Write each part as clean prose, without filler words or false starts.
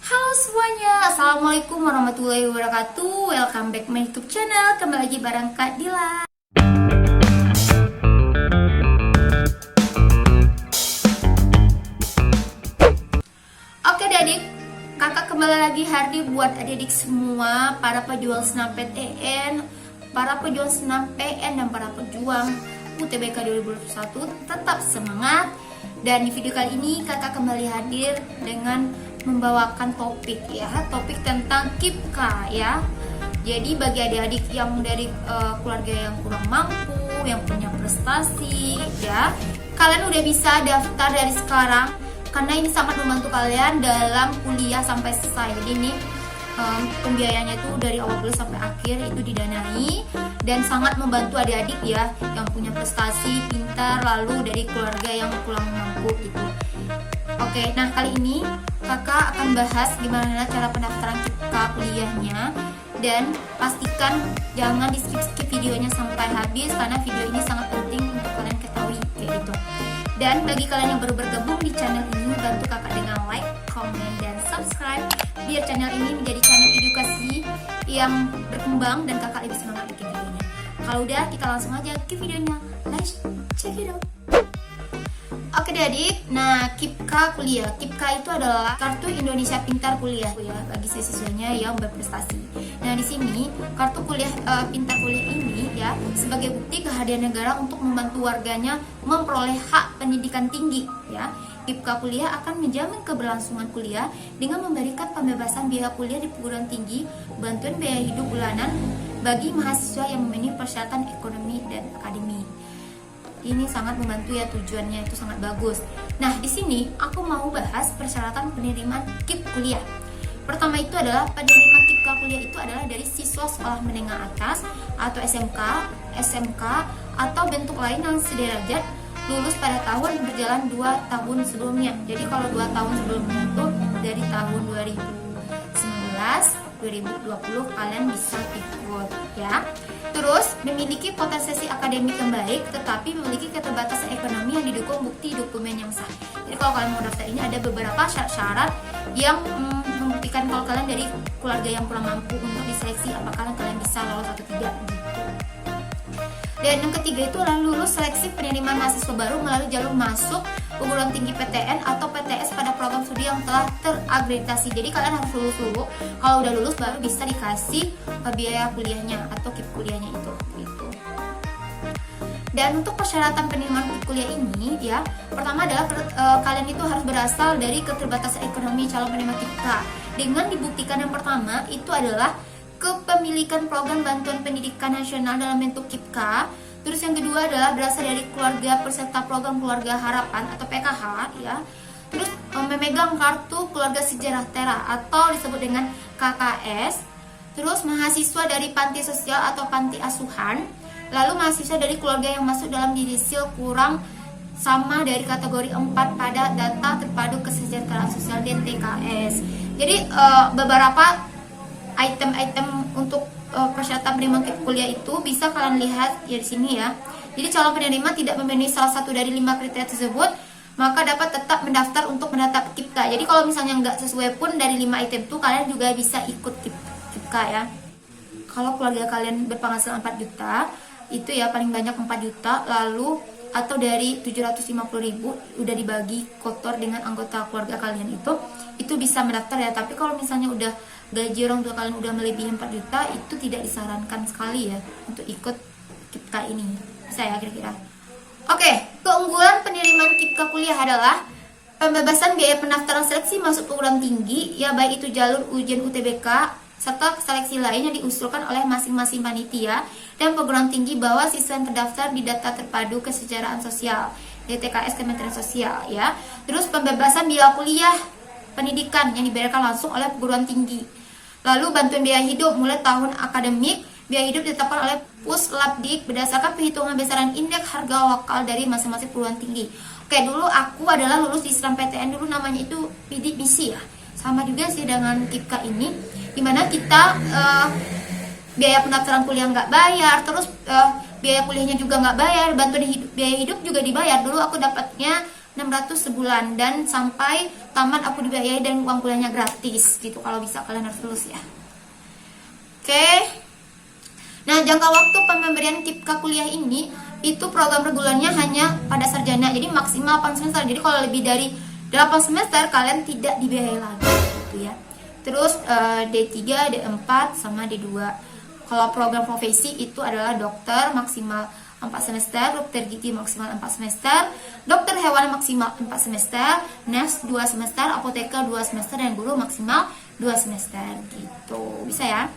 Halo semuanya, Assalamualaikum warahmatullahi wabarakatuh. Welcome back my YouTube channel. Kembali lagi bareng Kak Dila. Oke adik, kakak kembali lagi hadir buat adik-adik semua, para pejuang senam PTN, para pejuang senam PN, dan para pejuang UTBK 2021. Tetap semangat. Dan di video kali ini kakak kembali hadir dengan membawakan topik tentang KIPKA ya. Jadi bagi adik-adik yang dari keluarga yang kurang mampu, yang punya prestasi ya, kalian udah bisa daftar dari sekarang karena ini sangat membantu kalian dalam kuliah sampai selesai. Jadi ini pembiayanya itu dari awal kuliah sampai akhir itu didanai dan sangat membantu adik-adik ya yang punya prestasi, pintar, lalu dari keluarga yang kurang mampu gitu. Oke, nah kali ini kakak akan bahas gimana cara pendaftaran KIPKA kuliahnya, dan pastikan jangan di skip videonya sampai habis karena video ini sangat penting untuk kalian ketahui kayak gitu. Dan bagi kalian yang baru bergabung di channel ini, bantu kakak dengan like, comment, dan subscribe biar channel ini menjadi channel edukasi yang berkembang dan kakak lebih semangat bikin videonya. Kalau udah, kita langsung aja ke videonya. Let's check it out. Oke adik, nah KIPKA kuliah. KIPKA itu adalah Kartu Indonesia Pintar Kuliah ya bagi siswanya yang berprestasi. Nah di sini kartu kuliah pintar kuliah ini ya sebagai bukti kehadiran negara untuk membantu warganya memperoleh hak pendidikan tinggi ya. KIPKA kuliah akan menjamin keberlangsungan kuliah dengan memberikan pembebasan biaya kuliah di perguruan tinggi, bantuan biaya hidup bulanan bagi mahasiswa yang memenuhi persyaratan ekonomi dan akademik. Ini sangat membantu ya, tujuannya itu sangat bagus. Nah, di sini aku mau bahas persyaratan penerimaan KIP kuliah. Pertama itu adalah penerima KIPKA kuliah itu adalah dari siswa sekolah menengah atas atau SMK, SMK atau bentuk lain yang sederajat lulus pada tahun berjalan 2 tahun sebelumnya. Jadi kalau 2 tahun sebelumnya itu dari tahun 2019 2020 kalian bisa ikut ya. Terus memiliki potensi akademik yang baik tetapi memiliki keterbatasan ekonomi yang didukung bukti dokumen yang sah. Jadi kalau kalian mau daftar ini ada beberapa syarat-syarat yang membuktikan kalau kalian dari keluarga yang kurang mampu untuk diseleksi apakah kalian bisa lolos atau tidak. Dan yang ketiga itu adalah lulus seleksi penerimaan mahasiswa baru melalui jalur masuk perguruan tinggi PTN atau PTS pada program studi yang telah terakreditasi. Jadi kalian harus lulus dulu. Kalau udah lulus baru bisa dikasih biaya kuliahnya atau KIP kuliahnya itu gitu. Dan untuk persyaratan penerimaan KIP kuliah ini ya, pertama adalah kalian itu harus berasal dari keterbatasan ekonomi calon penerima KIPKA. Dengan dibuktikan yang pertama itu adalah kepemilikan program bantuan pendidikan nasional dalam bentuk KIPKA. Terus yang kedua adalah berasal dari keluarga peserta program keluarga harapan atau PKH ya. Terus memegang kartu keluarga sejahtera atau disebut dengan KKS. Terus mahasiswa dari panti sosial atau panti asuhan. Lalu mahasiswa dari keluarga yang masuk dalam divisil kurang sama dari kategori 4 pada data terpadu kesejahteraan sosial DTKS. Jadi beberapa item-item untuk persyaratan penerima KIP kuliah itu bisa kalian lihat ya di sini ya. Jadi calon penerima tidak memenuhi salah satu dari 5 kriteria tersebut, maka dapat tetap mendaftar untuk mendapat KIPKA. Jadi kalau misalnya nggak sesuai pun dari 5 item itu, kalian juga bisa ikut KIPKA ya. Kalau keluarga kalian berpenghasilan 4 juta, itu ya paling banyak 4 juta, lalu atau dari 750.000 udah dibagi kotor dengan anggota keluarga kalian itu bisa mendaftar ya. Tapi kalau misalnya udah gaji orang tua kalian udah melebihi 4 juta, itu tidak disarankan sekali ya untuk ikut KIPKA ini. Bisa ya kira-kira. Oke, keunggulan penerimaan KIPKA kuliah adalah pembebasan biaya pendaftaran seleksi masuk perguruan tinggi ya, baik itu jalur ujian UTBK serta seleksi lain yang diusulkan oleh masing-masing panitia dan perguruan tinggi bahwa siswa yang terdaftar di data terpadu kesejahteraan sosial DTKS Kementerian Sosial ya. Terus pembebasan biaya kuliah pendidikan yang dibayarkan langsung oleh perguruan tinggi. Lalu bantuan biaya hidup mulai tahun akademik, biaya hidup ditetapkan oleh Puslapdik berdasarkan perhitungan besaran indeks harga lokal dari masing-masing perguruan tinggi. Oke, dulu aku adalah lulus di Islam PTN, dulu namanya itu PDBC ya. Sama juga sih dengan KIPKA ini, dimana kita biaya pendaftaran kuliah nggak bayar, terus biaya kuliahnya juga nggak bayar, bantuan biaya hidup juga dibayar. Dulu aku dapatnya 600 sebulan, dan sampai tamat aku dibiayai dan uang kuliahnya gratis gitu. Kalau bisa kalian harus lulus ya. Oke. Nah, jangka waktu pemberian KIPK kuliah ini itu program regulernya hanya pada sarjana. Jadi maksimal 8 semester. Jadi kalau lebih dari 8 semester kalian tidak dibiayai lagi gitu ya. Terus D3, D4 sama D2. Kalau program profesi itu adalah dokter maksimal 4 semester, dokter gigi maksimal 4 semester, dokter hewan maksimal 4 semester, nurse 2 semester, apoteker 2 semester, dan guru maksimal 2 semester gitu. Bisa ya?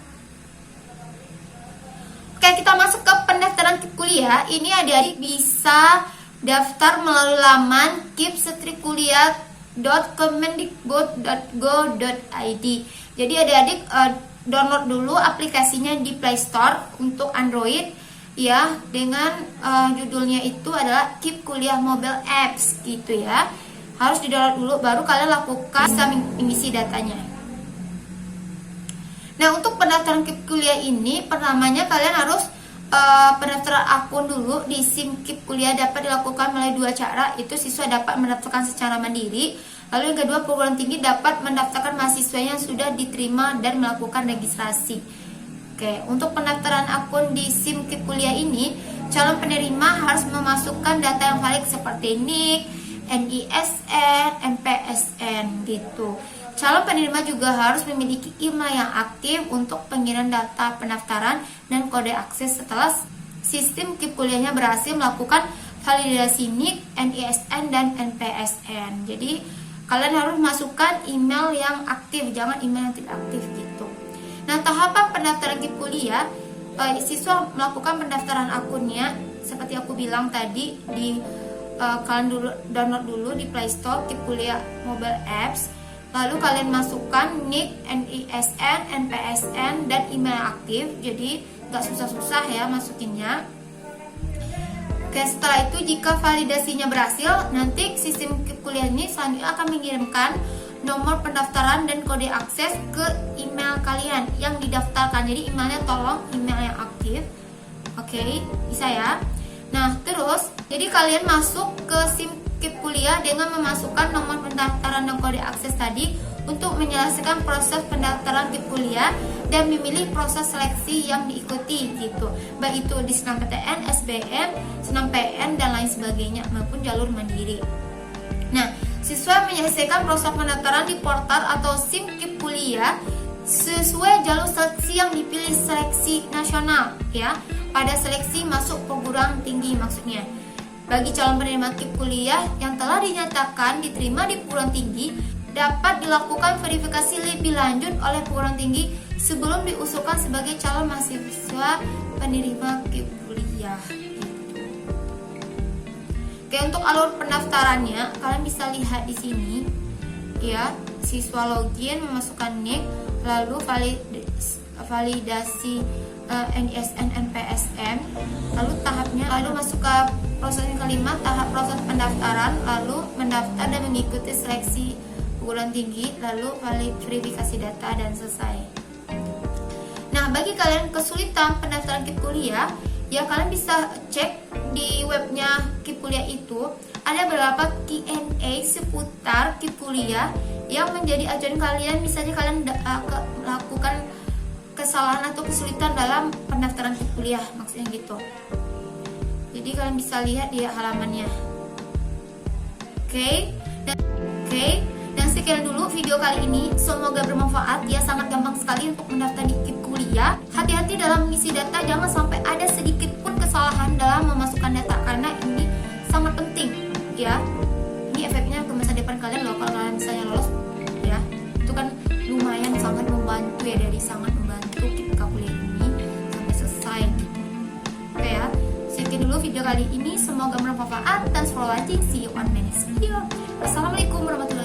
Oke, kita masuk ke pendaftaran KIP kuliah. Ini adik-adik bisa daftar melalui laman kipsetrikuliah.kemendikbud.go.id. Jadi adik-adik download dulu aplikasinya di Play Store untuk Android ya, dengan judulnya itu adalah KIP Kuliah Mobile Apps gitu ya. Harus di-download dulu baru kalian lakukan bisa mengisi datanya. Nah, untuk pendaftaran KIP kuliah ini pertamanya kalian harus pendaftaran akun dulu di SIM KIP kuliah. Dapat dilakukan melalui 2 cara. Itu siswa dapat mendaftarkan secara mandiri. Lalu yang kedua, perguruan tinggi dapat mendaftarkan mahasiswanya yang sudah diterima dan melakukan registrasi. Oke, untuk pendaftaran akun di SIM KIP kuliah ini, calon penerima harus memasukkan data yang valid seperti NIK, NISN, NPSN gitu. Calon penerima juga harus memiliki email yang aktif untuk pengiriman data pendaftaran dan kode akses setelah sistem KIP kuliahnya berhasil melakukan validasi NIK, NISN, dan NPSN. Jadi kalian harus masukkan email yang aktif, jangan email yang tidak aktif gitu. Nah, tahapan pendaftaran KIP kuliah, siswa melakukan pendaftaran akunnya seperti aku bilang tadi di kalian download dulu di Play Store KIP kuliah mobile apps. Lalu kalian masukkan NIK, NISN, NPSN, dan email aktif. Jadi gak susah-susah ya masukinnya. Oke, setelah itu jika validasinya berhasil, nanti sistem KIP kuliah ini selanjutnya akan mengirimkan nomor pendaftaran dan kode akses ke email kalian yang didaftarkan. Jadi emailnya tolong email yang aktif. Oke, bisa ya. Nah, terus jadi kalian masuk ke SIM KIP kuliah dengan memasukkan nomor pendaftaran dan kode akses tadi untuk menyelesaikan proses pendaftaran KIP kuliah dan memilih proses seleksi yang diikuti gitu, baik itu di SNMPTN, SBM, SNMPN, dan lain sebagainya maupun jalur mandiri. Nah, siswa menyelesaikan proses pendaftaran di portal atau SIM KIP kuliah sesuai jalur seleksi yang dipilih seleksi nasional ya, pada seleksi masuk perguruan tinggi maksudnya. Bagi calon penerima KIP kuliah yang telah dinyatakan diterima di perguruan tinggi, dapat dilakukan verifikasi lebih lanjut oleh perguruan tinggi sebelum diusulkan sebagai calon mahasiswa penerima KIP kuliah. Oke, untuk alur pendaftarannya kalian bisa lihat di sini ya. Siswa login, memasukkan NIK, lalu validasi NISN, NPSN, lalu tahapnya, lalu masuk ke proses yang kelima, tahap proses pendaftaran, lalu mendaftar dan mengikuti seleksi perguruan tinggi, lalu verifikasi data, dan selesai. Nah, bagi kalian kesulitan pendaftaran KIP kuliah, ya kalian bisa cek di webnya KIP kuliah itu ada beberapa Q&A seputar KIP kuliah yang menjadi acuan kalian misalnya kalian melakukan kesalahan atau kesulitan dalam pendaftaran KIP kuliah, maksudnya gitu. Jadi kalian bisa lihat di halamannya. Oke, dan sekian dulu video kali ini. Semoga bermanfaat ya, sangat gampang sekali untuk mendaftar di KIP kuliah. Hati-hati dalam mengisi data, jangan sampai ada sedikit pun kesalahan dalam memasukkan data karena ini sangat penting ya. Ini efeknya ke masa depan kalian loh kalau kalian misalnya lolos ya. Itu kan lumayan sangat membantu ya, dari sangat membantu KIP kuliah ini sampai selesai. Oke ya. Sekian dulu video kali ini, semoga bermanfaat. Thanks for watching, see you on my next video. Assalamualaikum warahmatullahi wabarakatuh.